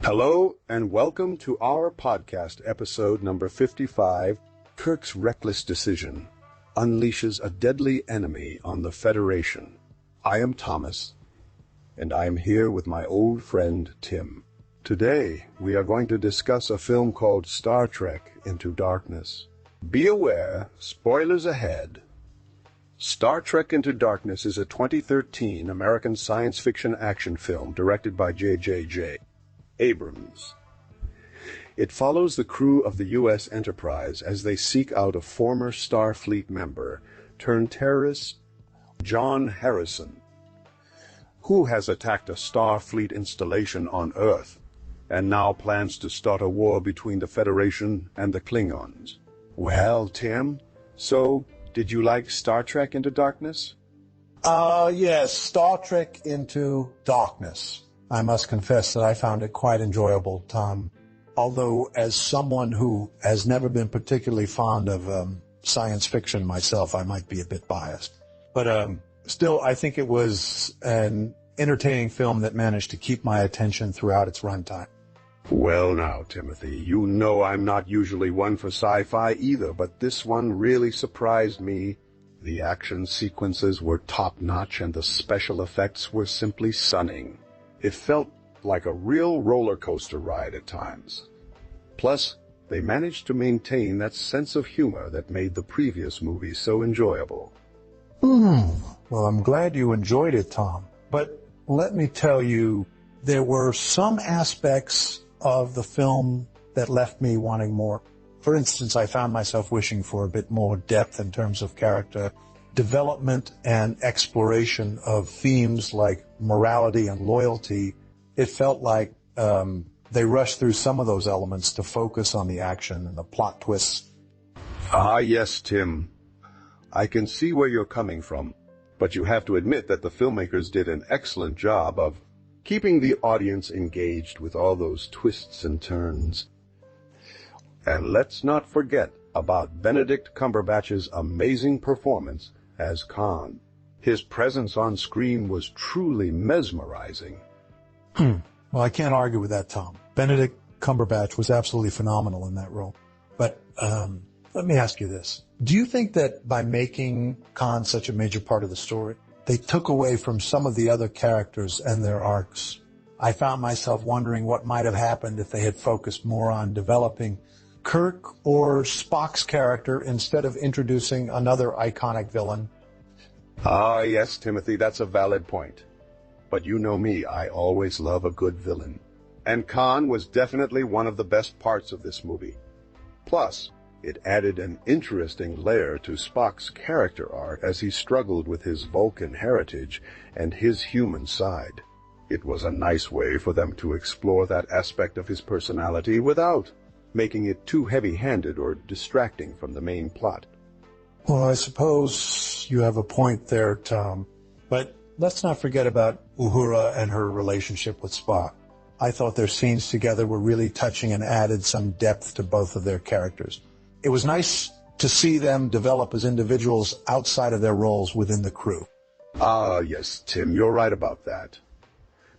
Hello and welcome to our podcast episode number 55. Kirk's reckless decision unleashes a deadly enemy on the Federation. I am Thomas, and I am here with my old friend Tim. Today, we are going to discuss a film called Star Trek Into Darkness. Be aware, spoilers ahead. Star Trek Into Darkness is a 2013 American science fiction action film directed by J.J. Abrams. It follows the crew of the U.S. Enterprise as they seek out a former Starfleet member turned terrorist, John Harrison, who has attacked a Starfleet installation on Earth and now plans to start a war between the Federation and the Klingons. Well, Tim, so did you like Star Trek Into Darkness? Yes, Star Trek Into Darkness. I must confess that I found it quite enjoyable, Tom. Although, as someone who has never been particularly fond of science fiction myself, I might be a bit biased. But still, I think it was an entertaining film that managed to keep my attention throughout its runtime. Well now, Timothy, you know I'm not usually one for sci-fi either, but this one really surprised me. The action sequences were top-notch and the special effects were simply stunning. It felt like a real roller coaster ride at times. Plus, they managed to maintain that sense of humor that made the previous movies so enjoyable. Well, I'm glad you enjoyed it, Tom. But let me tell you, there were some aspects of the film that left me wanting more. For instance, I found myself wishing for a bit more depth in terms of character development and exploration of themes like morality and loyalty. It felt like they rushed through some of those elements to focus on the action and the plot twists. Ah, yes, Tim. I can see where you're coming from, but you have to admit that the filmmakers did an excellent job of keeping the audience engaged with all those twists and turns. And let's not forget about Benedict Cumberbatch's amazing performance as Khan. His presence on screen was truly mesmerizing. Well, I can't argue with that, Tom. Benedict Cumberbatch was absolutely phenomenal in that role. But let me ask you this. Do you think that by making Khan such a major part of the story, they took away from some of the other characters and their arcs? I found myself wondering what might have happened if they had focused more on developing Kirk or Spock's character instead of introducing another iconic villain. Ah, yes, Timothy, that's a valid point. But you know me, I always love a good villain. And Khan was definitely one of the best parts of this movie. Plus, it added an interesting layer to Spock's character arc as he struggled with his Vulcan heritage and his human side. It was a nice way for them to explore that aspect of his personality without making it too heavy-handed or distracting from the main plot. Well, I suppose you have a point there, Tom. But let's not forget about Uhura and her relationship with Spock. I thought their scenes together were really touching and added some depth to both of their characters. It was nice to see them develop as individuals outside of their roles within the crew. Ah, yes, Tim, you're right about that.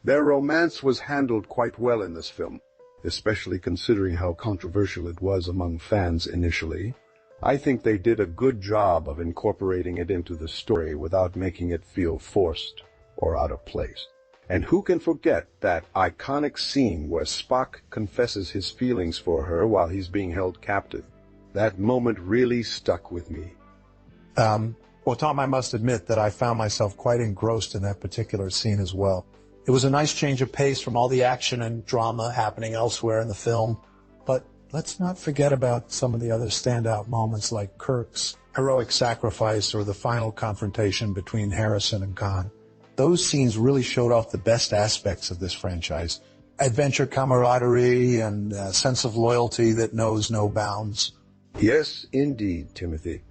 Their romance was handled quite well in this film, especially considering how controversial it was among fans initially. I think they did a good job of incorporating it into the story without making it feel forced or out of place. And who can forget that iconic scene where Spock confesses his feelings for her while he's being held captive? That moment really stuck with me. Well, Tom, I must admit that I found myself quite engrossed in that particular scene as well. It was a nice change of pace from all the action and drama happening elsewhere in the film. But let's not forget about some of the other standout moments like Kirk's heroic sacrifice or the final confrontation between Harrison and Khan. Those scenes really showed off the best aspects of this franchise. Adventure, camaraderie, and a sense of loyalty that knows no bounds. Yes, indeed, Timothy.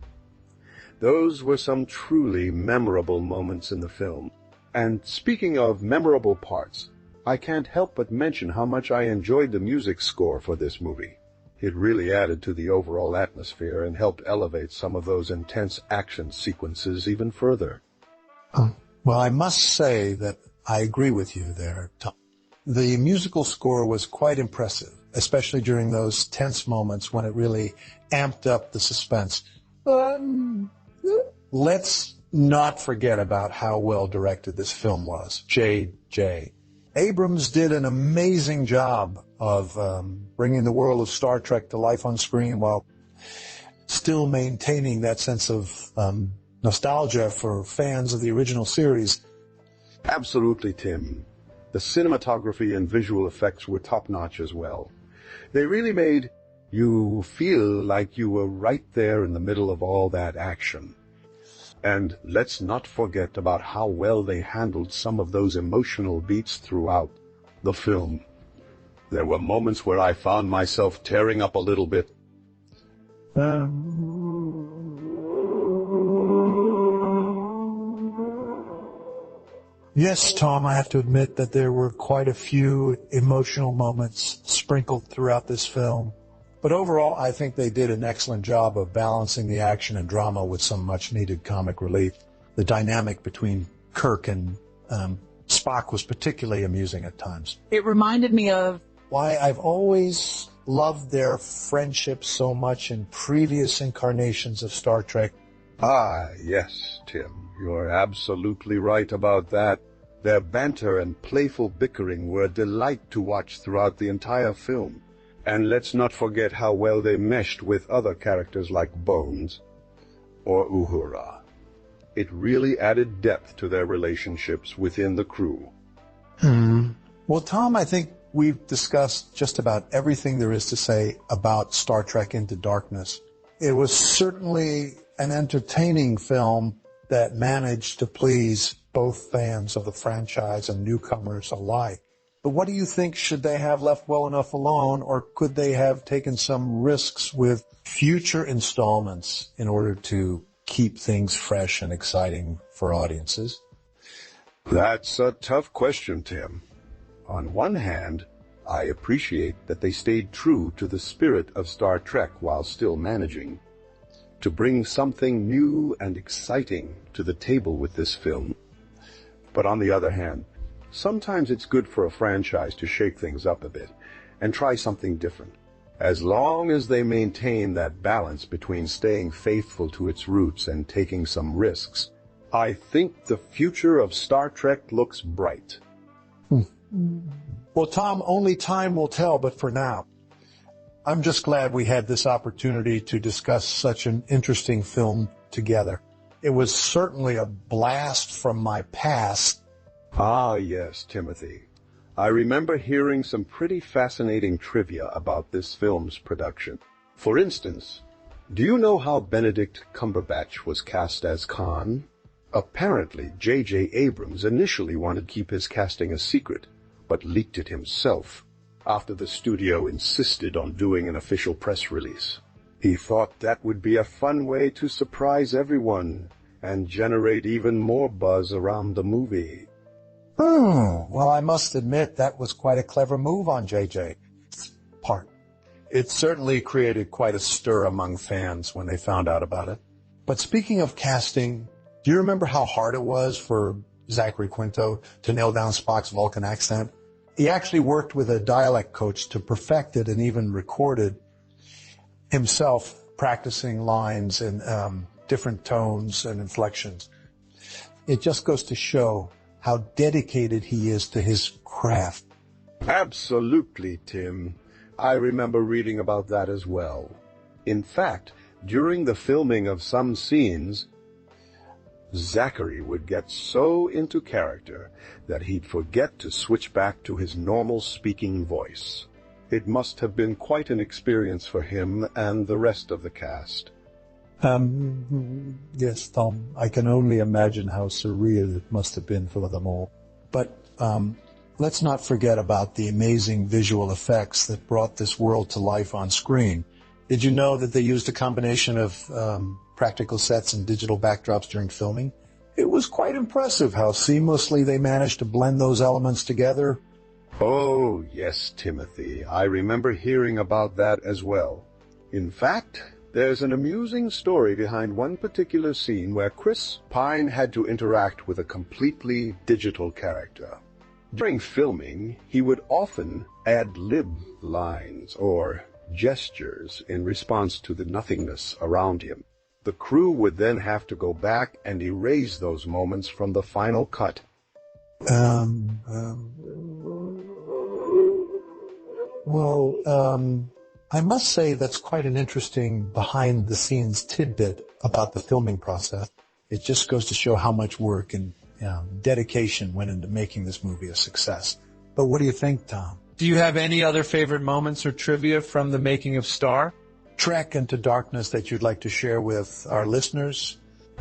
Those were some truly memorable moments in the film. And speaking of memorable parts, I can't help but mention how much I enjoyed the music score for this movie. It really added to the overall atmosphere and helped elevate some of those intense action sequences even further. Well, I must say that I agree with you there, Tom. The musical score was quite impressive, especially during those tense moments when it really amped up the suspense. Let's not forget about how well directed this film was. J.J. Abrams did an amazing job of bringing the world of Star Trek to life on screen while still maintaining that sense of nostalgia for fans of the original series. Absolutely, Tim. The cinematography and visual effects were top-notch as well. They really made you feel like you were right there in the middle of all that action. And let's not forget about how well they handled some of those emotional beats throughout the film. There were moments where I found myself tearing up a little bit. Yes, Tom, I have to admit that there were quite a few emotional moments sprinkled throughout this film. But overall, I think they did an excellent job of balancing the action and drama with some much-needed comic relief. The dynamic between Kirk and Spock was particularly amusing at times. It reminded me of Why I've always loved their friendship so much in previous incarnations of Star Trek. Ah, yes, Tim. You're absolutely right about that. Their banter and playful bickering were a delight to watch throughout the entire film. And let's not forget how well they meshed with other characters like Bones or Uhura. It really added depth to their relationships within the crew. Well, Tom, I think we've discussed just about everything there is to say about Star Trek Into Darkness. It was certainly an entertaining film that managed to please both fans of the franchise and newcomers alike. But what do you think? Should they have left well enough alone, or could they have taken some risks with future installments in order to keep things fresh and exciting for audiences? That's a tough question, Tim. On one hand, I appreciate that they stayed true to the spirit of Star Trek while still managing to bring something new and exciting to the table with this film. But on the other hand, sometimes it's good for a franchise to shake things up a bit and try something different, as long as they maintain that balance between staying faithful to its roots and taking some risks. I think the future of Star Trek looks bright. Well, Tom, only time will tell, but for now, I'm just glad we had this opportunity to discuss such an interesting film together. It was certainly a blast from my past. Ah, yes, Timothy. I remember hearing some pretty fascinating trivia about this film's production. For instance, do you know how Benedict Cumberbatch was cast as Khan? Apparently, J.J. Abrams initially wanted to keep his casting a secret, but leaked it himself after the studio insisted on doing an official press release. He thought that would be a fun way to surprise everyone and generate even more buzz around the movie. Well, I must admit that was quite a clever move on JJ's part. It certainly created quite a stir among fans when they found out about it. But speaking of casting, do you remember how hard it was for Zachary Quinto to nail down Spock's Vulcan accent? He actually worked with a dialect coach to perfect it and even recorded himself practicing lines in different tones and inflections. It just goes to show how dedicated he is to his craft. Absolutely, Tim. I remember reading about that as well. In fact, during the filming of some scenes, Zachary would get so into character that he'd forget to switch back to his normal speaking voice. It must have been quite an experience for him and the rest of the cast. Yes, Tom, I can only imagine how surreal it must have been for them all. But let's not forget about the amazing visual effects that brought this world to life on screen. Did you know that they used a combination of practical sets and digital backdrops during filming? It was quite impressive how seamlessly they managed to blend those elements together. Oh, yes, Timothy. I remember hearing about that as well. In fact, there's an amusing story behind one particular scene where Chris Pine had to interact with a completely digital character. During filming, he would often ad-lib lines or gestures in response to the nothingness around him. The crew would then have to go back and erase those moments from the final cut. I must say that's quite an interesting behind-the-scenes tidbit about the filming process. It just goes to show how much work and dedication went into making this movie a success. But what do you think, Tom? Do you have any other favorite moments or trivia from the making of Star Trek Into Darkness that you'd like to share with our listeners?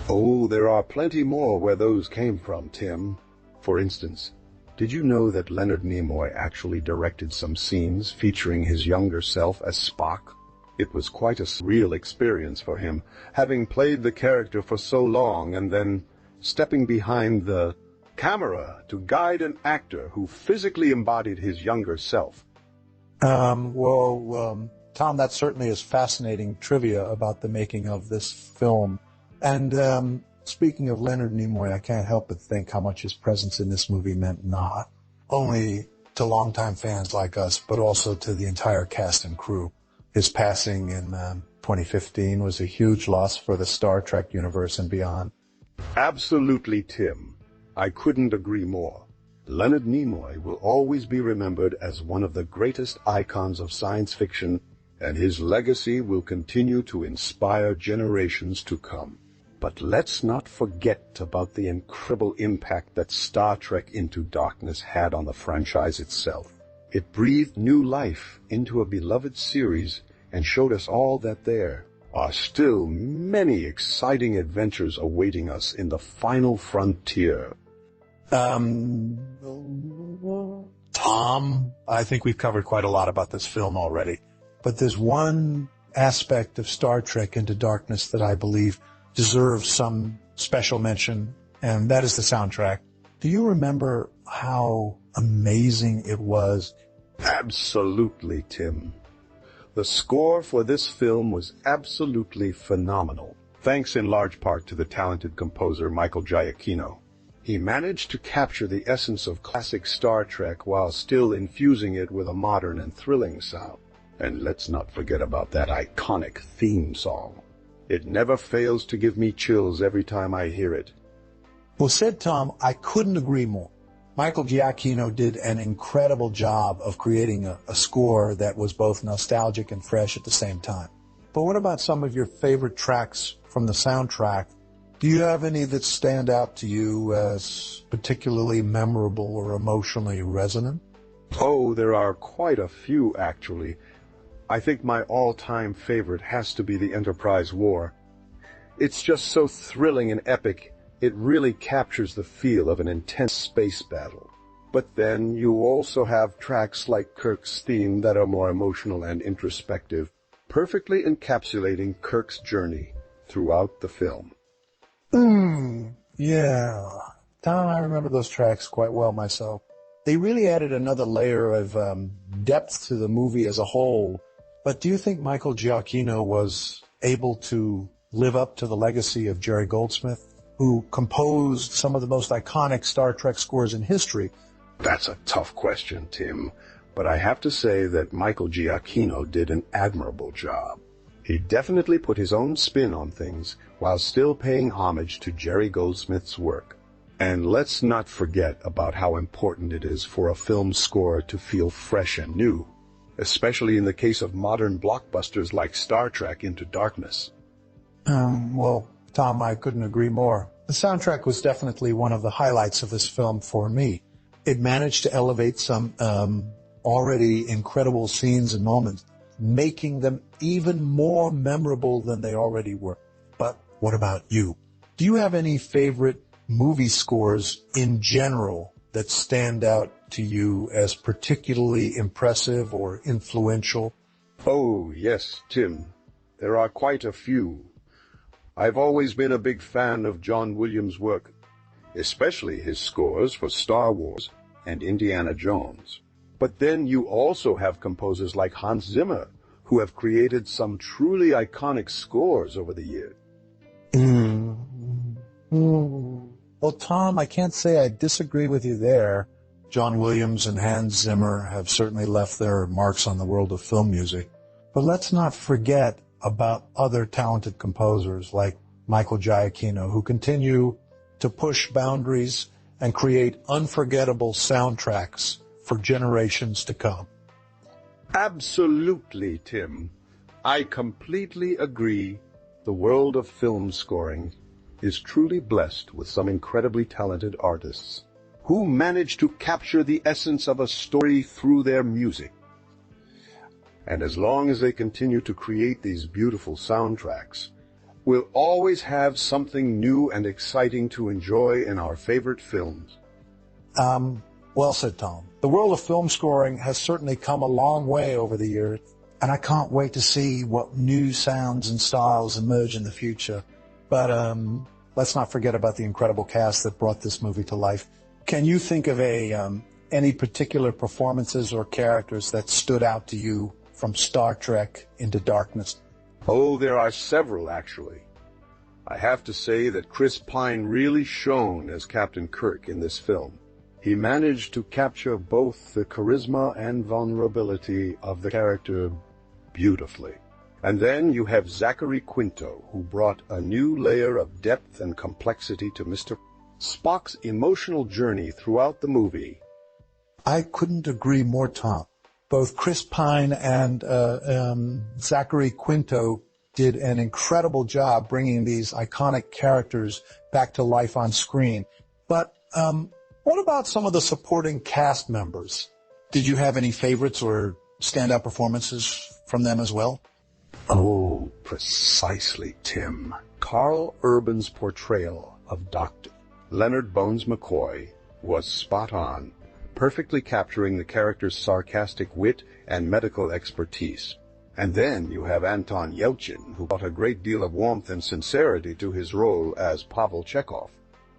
Oh, there are plenty more where those came from, Tim. For instance, did you know that Leonard Nimoy actually directed some scenes featuring his younger self as Spock? It was quite a surreal experience for him, having played the character for so long and then stepping behind the camera to guide an actor who physically embodied his younger self. Tom, that certainly is fascinating trivia about the making of this film. And speaking of Leonard Nimoy, I can't help but think how much his presence in this movie meant not only to longtime fans like us, but also to the entire cast and crew. His passing in 2015 was a huge loss for the Star Trek universe and beyond. Absolutely, Tim. I couldn't agree more. Leonard Nimoy will always be remembered as one of the greatest icons of science fiction, and his legacy will continue to inspire generations to come. But let's not forget about the incredible impact that Star Trek Into Darkness had on the franchise itself. It breathed new life into a beloved series and showed us all that there are still many exciting adventures awaiting us in the final frontier. Tom, I think we've covered quite a lot about this film already, but there's one aspect of Star Trek Into Darkness that I believe deserves some special mention, and that is the soundtrack. Do you remember how amazing it was? Absolutely, Tim. The score for this film was absolutely phenomenal, thanks in large part to the talented composer Michael Giacchino. He managed to capture the essence of classic Star Trek while still infusing it with a modern and thrilling sound. And let's not forget about that iconic theme song. It never fails to give me chills every time I hear it. Well said, Tom. I couldn't agree more. Michael Giacchino did an incredible job of creating a score that was both nostalgic and fresh at the same time. But what about some of your favorite tracks from the soundtrack? Do you have any that stand out to you as particularly memorable or emotionally resonant? Oh, there are quite a few, actually. I think my all-time favorite has to be the Enterprise War. It's just so thrilling and epic, it really captures the feel of an intense space battle. But then you also have tracks like Kirk's theme that are more emotional and introspective, perfectly encapsulating Kirk's journey throughout the film. Yeah. Tom, I remember those tracks quite well myself. They really added another layer of depth to the movie as a whole. But do you think Michael Giacchino was able to live up to the legacy of Jerry Goldsmith, who composed some of the most iconic Star Trek scores in history? That's a tough question, Tim, but I have to say that Michael Giacchino did an admirable job. He definitely put his own spin on things while still paying homage to Jerry Goldsmith's work. And let's not forget about how important it is for a film score to feel fresh and new, especially in the case of modern blockbusters like Star Trek Into Darkness. Well, Tom, I couldn't agree more. The soundtrack was definitely one of the highlights of this film for me. It managed to elevate some already incredible scenes and moments, making them even more memorable than they already were. But what about you? Do you have any favorite movie scores in general that stand out to you as particularly impressive or influential? Oh, yes, Tim. There are quite a few. I've always been a big fan of John Williams' work, especially his scores for Star Wars and Indiana Jones. But then you also have composers like Hans Zimmer, who have created some truly iconic scores over the years. Well, Tom, I can't say I disagree with you there. John Williams and Hans Zimmer have certainly left their marks on the world of film music. But let's not forget about other talented composers like Michael Giacchino, who continue to push boundaries and create unforgettable soundtracks for generations to come. Absolutely, Tim. I completely agree. The world of film scoring is truly blessed with some incredibly talented artists who manage to capture the essence of a story through their music. And as long as they continue to create these beautiful soundtracks, we'll always have something new and exciting to enjoy in our favorite films. Well said, Tom. The world of film scoring has certainly come a long way over the years, and I can't wait to see what new sounds and styles emerge in the future. But let's not forget about the incredible cast that brought this movie to life. Can you think of any particular performances or characters that stood out to you from Star Trek Into Darkness? Oh, there are several, actually. I have to say that Chris Pine really shone as Captain Kirk in this film. He managed to capture both the charisma and vulnerability of the character beautifully. And then you have Zachary Quinto, who brought a new layer of depth and complexity to Mr. Spock's emotional journey throughout the movie. I couldn't agree more, Tom. Both Chris Pine and Zachary Quinto did an incredible job bringing these iconic characters back to life on screen. But what about some of the supporting cast members? Did you have any favorites or standout performances from them as well? Oh, precisely, Tim. Carl Urban's portrayal of Dr. Leonard Bones McCoy was spot on, perfectly capturing the character's sarcastic wit and medical expertise. And then you have Anton Yelchin, who brought a great deal of warmth and sincerity to his role as Pavel Chekhov.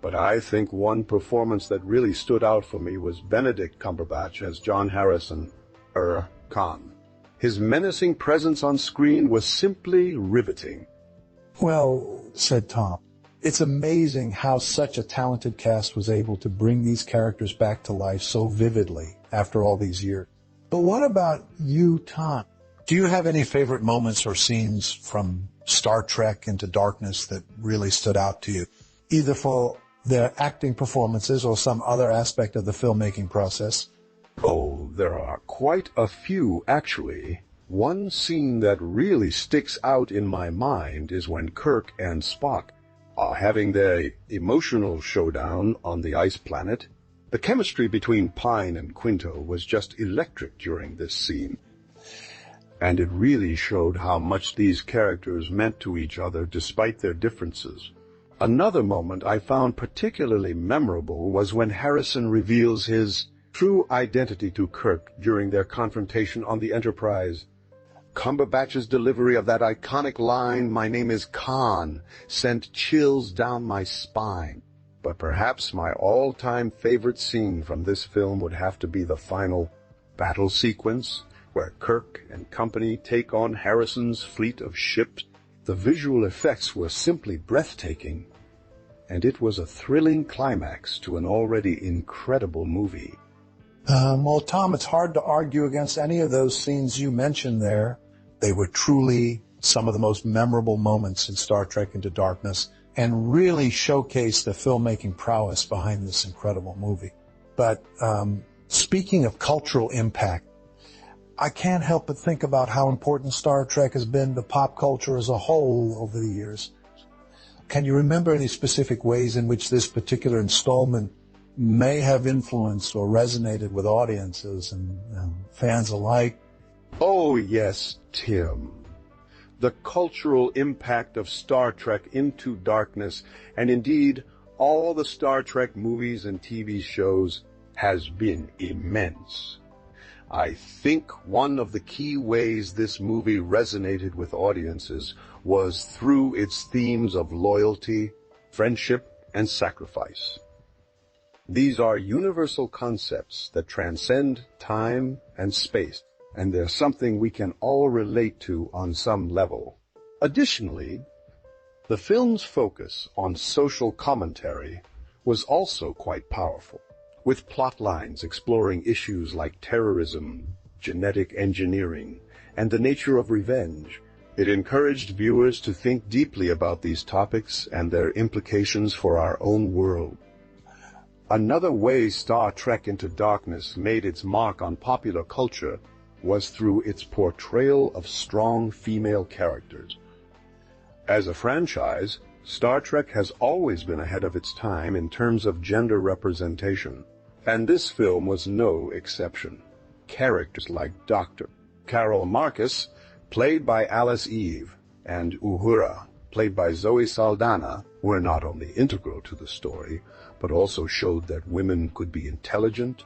But I think one performance that really stood out for me was Benedict Cumberbatch as John Harrison, Khan. His menacing presence on screen was simply riveting. Well said, Tom. It's amazing how such a talented cast was able to bring these characters back to life so vividly after all these years. But what about you, Tom? Do you have any favorite moments or scenes from Star Trek Into Darkness that really stood out to you, either for their acting performances or some other aspect of the filmmaking process? Oh, there are quite a few, actually. One scene that really sticks out in my mind is when Kirk and Spock are having their emotional showdown on the ice planet. The chemistry between Pine and Quinto was just electric during this scene. And it really showed how much these characters meant to each other despite their differences. Another moment I found particularly memorable was when Harrison reveals his true identity to Kirk during their confrontation on the Enterprise. Cumberbatch's delivery of that iconic line, "My name is Khan," sent chills down my spine. But perhaps my all-time favorite scene from this film would have to be the final battle sequence, where Kirk and company take on Harrison's fleet of ships. The visual effects were simply breathtaking, and it was a thrilling climax to an already incredible movie. Well, Tom, it's hard to argue against any of those scenes you mentioned there. They were truly some of the most memorable moments in Star Trek Into Darkness and really showcased the filmmaking prowess behind this incredible movie. But speaking of cultural impact, I can't help but think about how important Star Trek has been to pop culture as a whole over the years. Can you remember any specific ways in which this particular installment may have influenced or resonated with audiences and fans alike? Oh, yes, Tim. The cultural impact of Star Trek Into Darkness, and indeed all the Star Trek movies and TV shows, has been immense. I think one of the key ways this movie resonated with audiences was through its themes of loyalty, friendship, and sacrifice. These are universal concepts that transcend time and space, and they're something we can all relate to on some level. Additionally, the film's focus on social commentary was also quite powerful. with plot lines exploring issues like terrorism, genetic engineering, and the nature of revenge. It encouraged viewers to think deeply about these topics and their implications for our own world. Another way Star Trek Into Darkness made its mark on popular culture was through its portrayal of strong female characters. As a franchise, Star Trek has always been ahead of its time in terms of gender representation, and this film was no exception. Characters like Dr. Carol Marcus, played by Alice Eve, and Uhura, played by Zoe Saldana, were not only integral to the story, but also showed that women could be intelligent,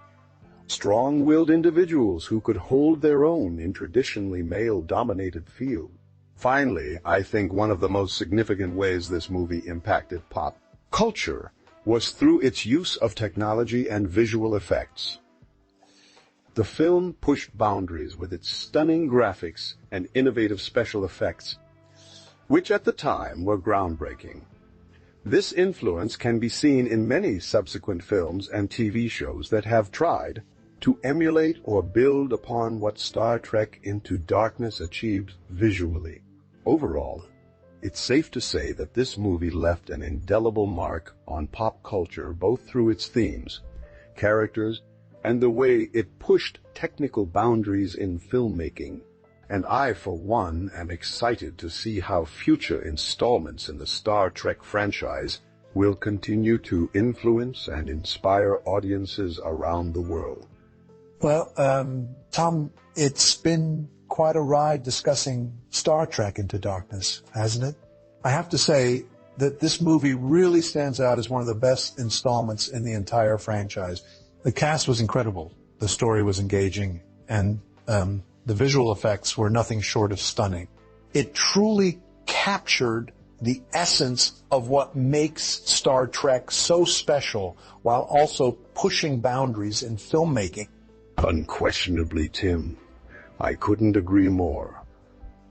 strong-willed individuals who could hold their own in traditionally male-dominated fields. Finally, I think one of the most significant ways this movie impacted pop culture was through its use of technology and visual effects. The film pushed boundaries with its stunning graphics and innovative special effects, which at the time were groundbreaking. This influence can be seen in many subsequent films and TV shows that have tried to emulate or build upon what Star Trek Into Darkness achieved visually. Overall, it's safe to say that this movie left an indelible mark on pop culture both through its themes, characters, and the way it pushed technical boundaries in filmmaking. And I, for one, am excited to see how future installments in the Star Trek franchise will continue to influence and inspire audiences around the world. Well, Tom, it's been quite a ride discussing Star Trek Into Darkness, hasn't it? I have to say that this movie really stands out as one of the best installments in the entire franchise. The cast was incredible, the story was engaging, and the visual effects were nothing short of stunning. It truly captured the essence of what makes Star Trek so special while also pushing boundaries in filmmaking. Unquestionably, Tim. I couldn't agree more.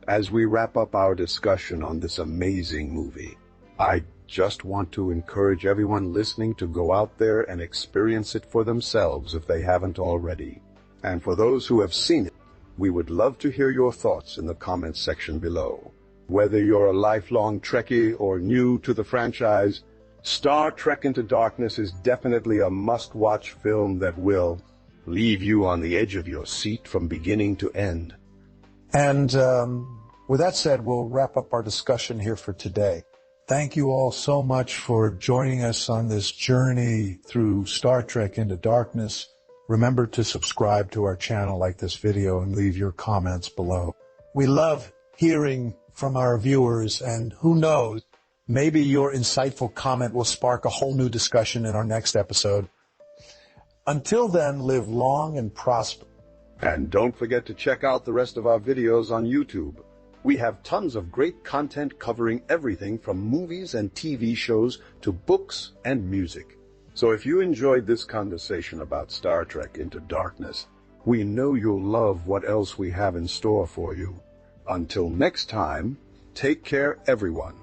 As we wrap up our discussion on this amazing movie, I just want to encourage everyone listening to go out there and experience it for themselves if they haven't already. And for those who have seen it, we would love to hear your thoughts in the comments section below. Whether you're a lifelong Trekkie or new to the franchise, Star Trek Into Darkness is definitely a must-watch film that will leave you on the edge of your seat from beginning to end. And with that said, we'll wrap up our discussion here for today. Thank you all so much for joining us on this journey through Star Trek Into Darkness. Remember to subscribe to our channel, like this video, and leave your comments below. We love hearing from our viewers, and who knows, maybe your insightful comment will spark a whole new discussion in our next episode. Until then, live long and prosper. And don't forget to check out the rest of our videos on YouTube. We have tons of great content covering everything from movies and TV shows to books and music. So if you enjoyed this conversation about Star Trek Into Darkness, we know you'll love what else we have in store for you. Until next time, take care, everyone.